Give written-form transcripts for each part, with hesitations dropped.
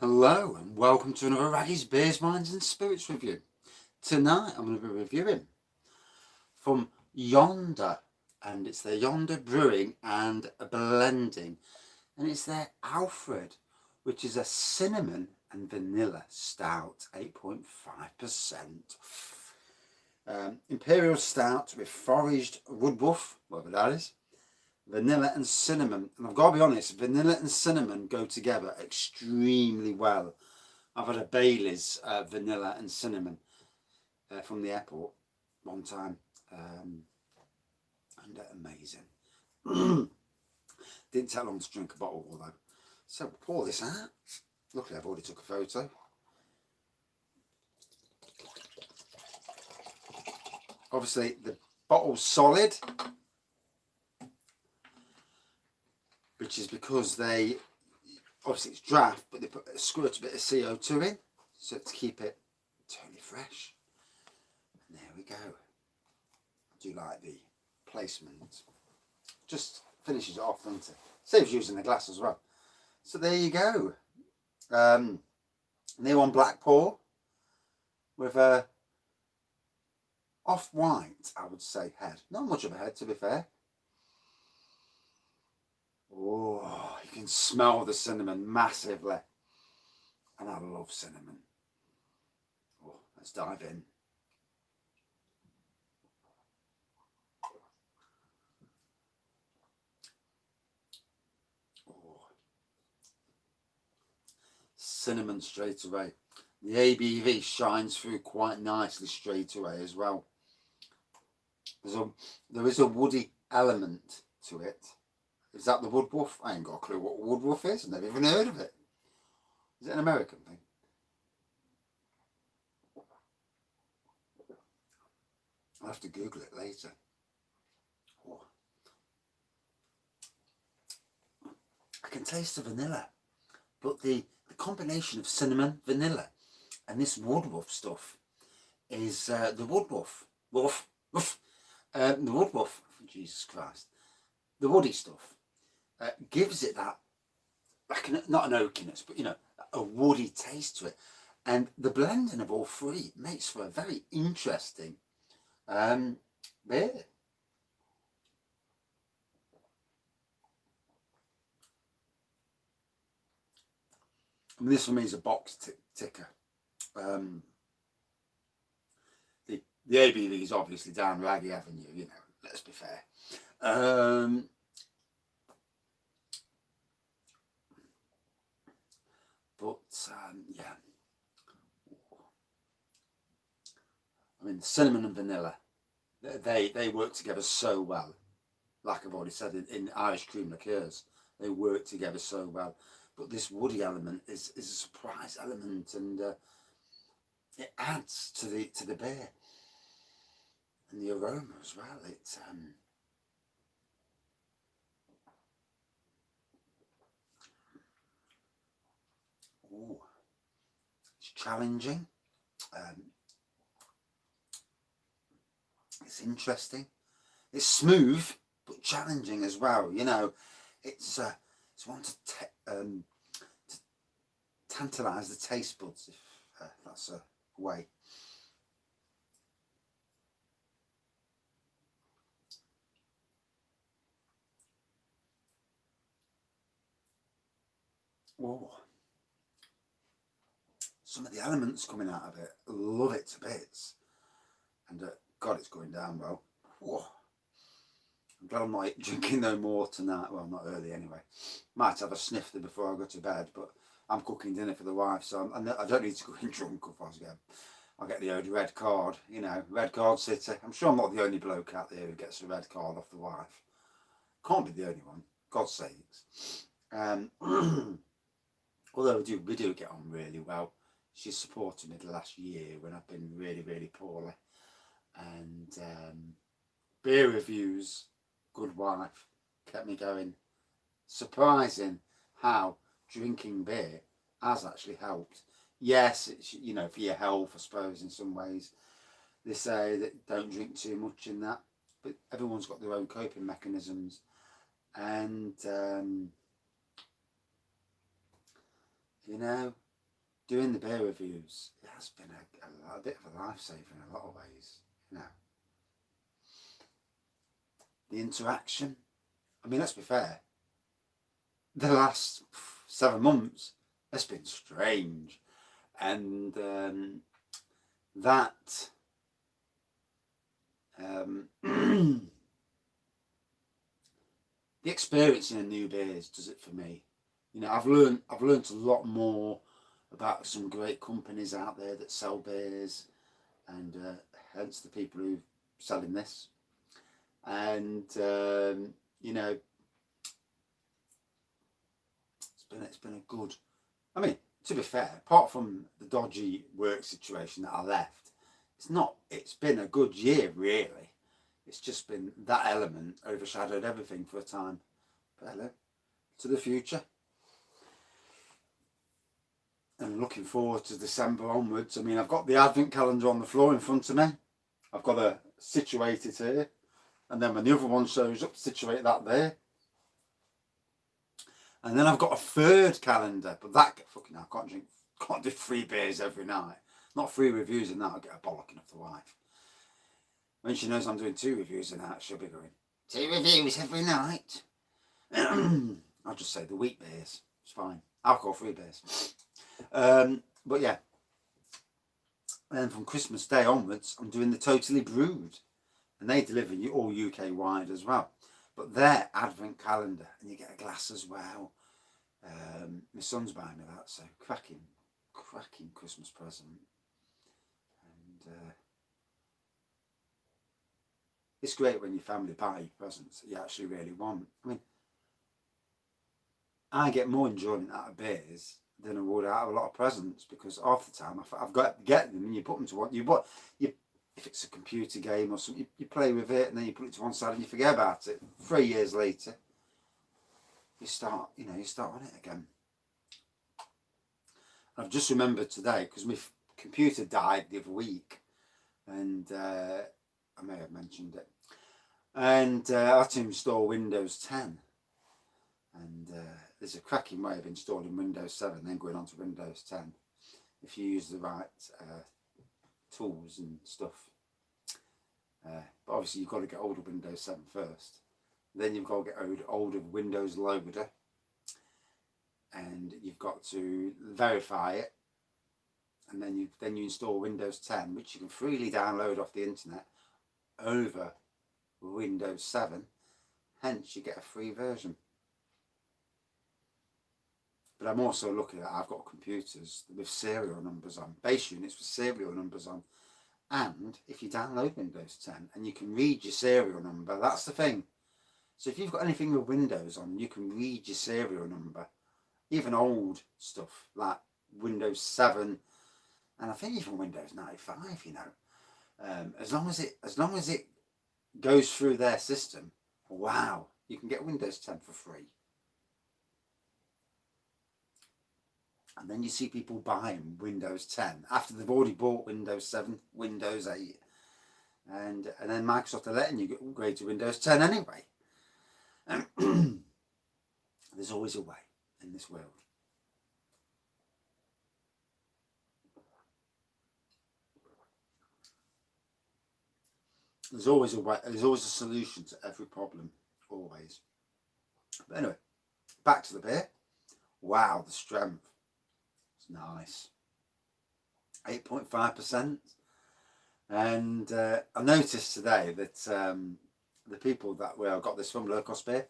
Hello and welcome to another Raggy's Beers, Minds and Spirits review. Tonight I'm going to be reviewing from Yonder, and it's their Yonder Brewing and Blending, and it's their Alfred, which is a cinnamon and vanilla stout, 8.5%. Imperial stout with foraged woodruff, whatever that is, vanilla and cinnamon. And I've got to be honest, vanilla and cinnamon go together extremely well. I've had a Bailey's vanilla and cinnamon from the airport one time, and amazing. Didn't take long to drink a bottle although. So pour this out. Luckily I've already took a photo. Obviously the bottle's solid, which is because they, obviously it's draft, but they put a squirt a bit of CO2 in, so to keep it totally fresh. And there we go. I do like the placement. Just finishes it off, doesn't it? Saves using the glass as well. So there you go. New on black pour with a off-white, I would say, head. Not much of a head, to be fair. Oh, you can smell the cinnamon massively. And I love cinnamon. Oh, let's dive in. Oh. Cinnamon straight away. The ABV shines through quite nicely straight away as well. There is a woody element to it. Is that the woodruff? I ain't got a clue what woodruff is. I've never even heard of it. Is it an American thing? I'll have to Google it later. Oh. I can taste the vanilla, but the combination of cinnamon, vanilla, and this woodruff stuff is the woodruff. The woodruff, Jesus Christ. The woody stuff gives it that, like not an oakiness, but a woody taste to it. And the blending of all three makes for a very interesting beer. I mean, this for me is a box ticker. The ABV is obviously down Raggy Avenue, let's be fair. Yeah. I mean, cinnamon and vanilla, they work together so well. Like I've already said, in Irish cream liqueurs, they work together so well. But this woody element is a surprise element, and it adds to the beer and the aroma as well. It's it's challenging. It's interesting. It's smooth but challenging as well. It's one to tantalise the taste buds, if that's a way. Oh, some of the elements coming out of it, love it to bits, and God, it's going down well. Oh, I'm glad I'm not drinking no more tonight. Well, not early anyway. Might have a snifter before I go to bed, but I'm cooking dinner for the wife, so I don't need to go in drunk. Otherwise, I'll get the old red card. Red card city. I'm sure I'm not the only bloke out there who gets a red card off the wife. Can't be the only one. God's sakes. Although we do get on really well. She's supported me the last year when I've been really, really poorly. And beer reviews, good wife, kept me going. Surprising how drinking beer has actually helped. Yes, it's for your health, I suppose, in some ways. They say that don't drink too much in that, but everyone's got their own coping mechanisms, and doing the beer reviews, it has been a bit of a lifesaver in a lot of ways. You know, the interaction. I mean, let's be fair. The last 7 months has been strange, and that the experiencing of new beers does it for me. You know, I've learned a lot more about some great companies out there that sell beers, and hence the people who are selling this. And you know, it's been a good. I mean, to be fair, apart from the dodgy work situation that I left, it's been a good year really. It's just been that element overshadowed everything for a time. But hello to the future. And looking forward to December onwards. I mean, I've got the advent calendar on the floor in front of me. I've got to situate it here. And then when the other one shows up, situate that there. And then I've got a third calendar. But that, fucking hell, I can't do 3 beers every night. Not 3 reviews and that, I'll get a bollocking off the wife. When she knows I'm doing 2 reviews a night, she'll be going, 2 reviews every night. I'll just say the wheat beers. It's fine. Alcohol-free beers. But yeah. And from Christmas Day onwards, I'm doing the Totally Brewed. And they deliver all UK wide as well. But their advent calendar, and you get a glass as well. My son's buying me that, so cracking Christmas present. And it's great when your family buy you presents that you actually really want. I mean, I get more enjoyment out of beers than I would out of a lot of presents, because half the time I've got to get them and you put them to what you want. If it's a computer game or something, you play with it and then you put it to one side and you forget about it. 3 years later, you start on it again. I've just remembered today, because my computer died the other week, and I may have mentioned it, and I had to install Windows 10, and there's a cracking way of installing Windows 7 then going on to Windows 10 if you use the right tools and stuff. But obviously you've got to get hold of Windows 7 first. Then you've got to get hold of Windows Loader, and you've got to verify it, and then you install Windows 10, which you can freely download off the internet over Windows 7. Hence you get a free version. But I'm also lucky that I've got computers with serial numbers on, base units with serial numbers on. And if you download Windows 10 and you can read your serial number, that's the thing. So if you've got anything with Windows on, you can read your serial number. Even old stuff like Windows 7, and I think even Windows 95, you know. As long as it goes through their system, wow, you can get Windows 10 for free. And then you see people buying Windows 10 after they've already bought Windows 7, Windows 8. And then Microsoft are letting you upgrade to Windows 10 anyway. There's always a way in this world. There's always a way. There's always a solution to every problem. Always. But anyway, back to the beer. Wow, the strength. It's nice. 8.5%. And I noticed today that the people that I got this from, Low Cost Beer,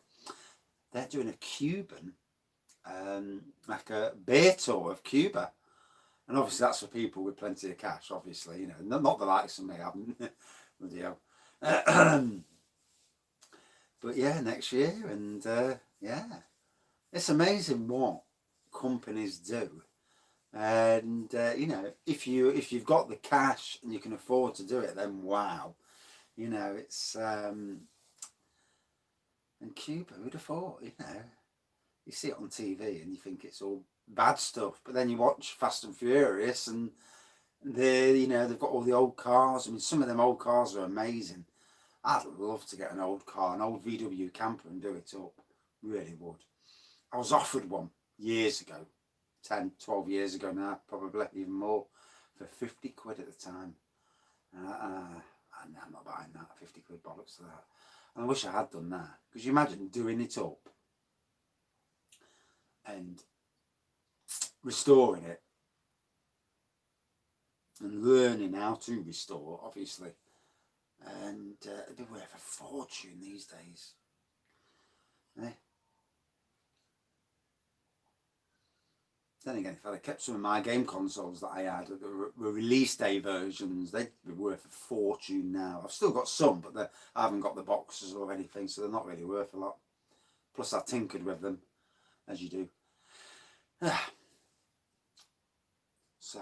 they're doing a Cuban, like a beer tour of Cuba. And obviously that's for people with plenty of cash, obviously, you know, not the likes of me, I haven't. Bloody hell. But yeah, next year, and yeah, it's amazing what companies do. And you know, if you've got the cash and you can afford to do it, then wow, you know, it's and Cuba, who'd have thought? You know, you see it on TV and you think it's all bad stuff, but then you watch Fast and Furious and they've got all the old cars. I mean, some of them old cars are amazing. I'd love to get an old car, an old VW camper, and do it up. Really would. I was offered one years ago. 10, 12 years ago now, probably even more, for 50 quid at the time. And I'm not buying that, 50 quid bollocks to that. And I wish I had done that, because you imagine doing it up and restoring it and learning how to restore, obviously, and it'd be worth a fortune these days. Eh? Then again, if I'd kept some of my game consoles that I had, the release day versions, they'd be worth a fortune now. I've still got some, but I haven't got the boxes or anything, so they're not really worth a lot. Plus I tinkered with them, as you do. So,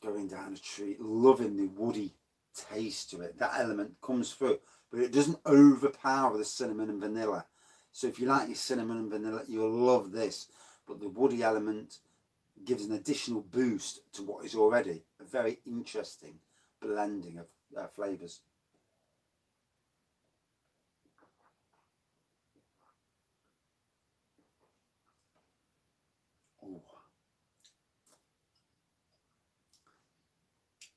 going down a tree, loving the woody taste to it. That element comes through, but it doesn't overpower the cinnamon and vanilla. So if you like your cinnamon and vanilla, you'll love this. But the woody element gives an additional boost to what is already a very interesting blending of flavours. Oh.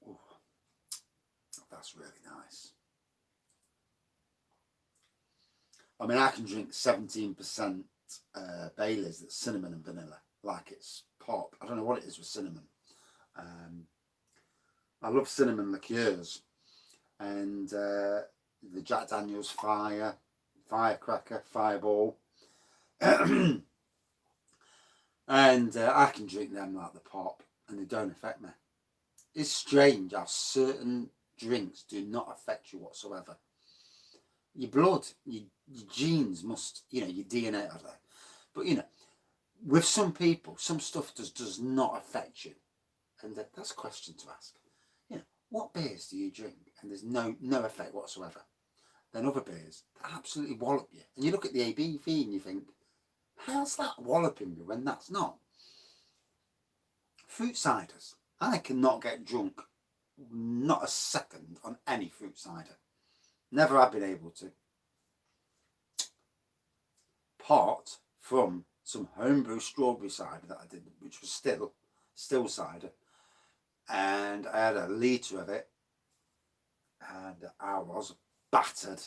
Oh. That's really nice. I mean, I can drink 17% Baileys that's cinnamon and vanilla, like it's pop. I don't know what it is with cinnamon. I love cinnamon liqueurs, and the Jack Daniel's Firecracker, Fireball, and I can drink them like the pop, and they don't affect me. It's strange how certain drinks do not affect you whatsoever. Your blood, your genes must, your DNA, I don't know. But, with some people, some stuff does not affect you. And that's a question to ask. What beers do you drink and there's no effect whatsoever? Then other beers that absolutely wallop you. And you look at the ABV and you think, how's that walloping you when that's not? Fruit ciders. I cannot get drunk, not a second, on any fruit cider. Never have been able to. Apart from some homebrew strawberry cider that I did, which was still cider. And I had a litre of it, and I was battered.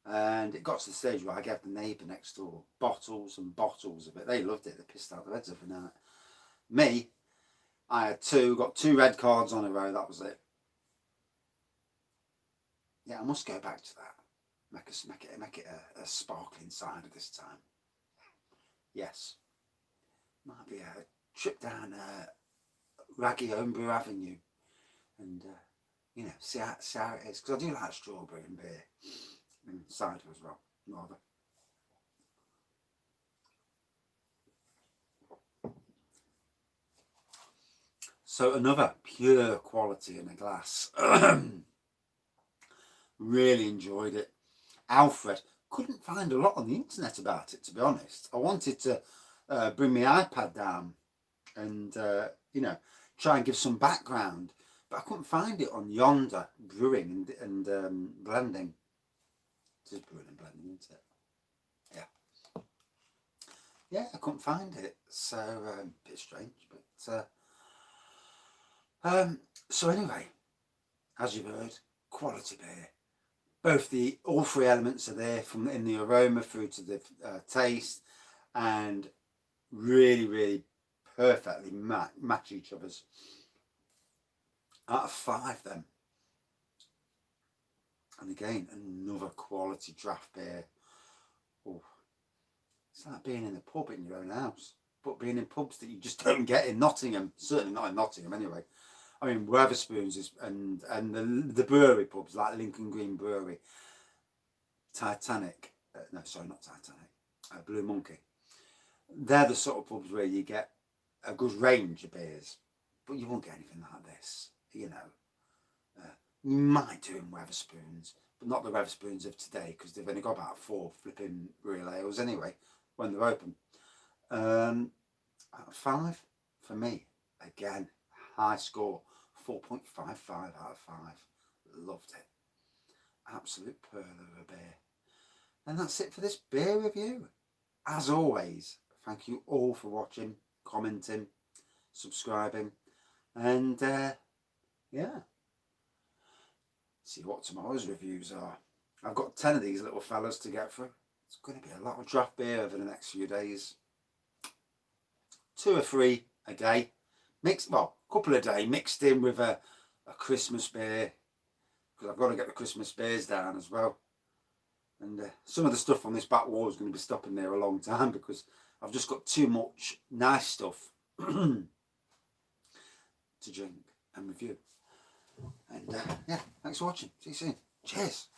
And it got to the stage where I gave the neighbour next door bottles and bottles of it. They loved it. They pissed out their heads every night. Me, I had got 2 red cards on a row. That was it. Yeah, I must go back to that. Make it a sparkling cider this time. Yes. Might be a trip down Raggy Homebrew Avenue and see how it is, because I do like strawberry and beer and cider as well, rather. So another pure quality in a glass. Really enjoyed it. Alfred. Couldn't find a lot on the internet about it, to be honest. I wanted to bring my iPad down and try and give some background, but I couldn't find it on Yonder Brewing and Blending. It is Brewing and Blending, isn't it? Yeah, I couldn't find it, so a bit strange, but so anyway, as you've heard, quality beer. All 3 elements are there, from in the aroma through to the taste, and really, really perfectly match each other's. Out of 5 then. And again, another quality draft beer. Oh, it's like being in a pub in your own house, but being in pubs that you just don't get in Nottingham. Certainly not in Nottingham anyway. I mean, Wetherspoons is, and the brewery pubs like Lincoln Green Brewery, Titanic. No, sorry, not Titanic. Blue Monkey. They're the sort of pubs where you get a good range of beers, but you won't get anything like this. You might do in Wetherspoons, but not the Wetherspoons of today, because they've only got about 4 flipping real ales anyway when they're open. Out of 5 for me, again, high score, 4.55 out of 5. Loved it. Absolute pearl of a beer. And that's it for this beer review. As always, thank you all for watching. commenting, subscribing, and yeah, see what tomorrow's reviews are. I've got 10 of these little fellas to get through. It's going to be a lot of draft beer over the next few days. 2 or 3 a day, mixed, well, a couple a day, mixed in with a Christmas beer, because I've got to get the Christmas beers down as well. And some of the stuff on this back wall is going to be stopping there a long time, because I've just got too much nice stuff to drink and review. And yeah, thanks for watching. See you soon. Cheers.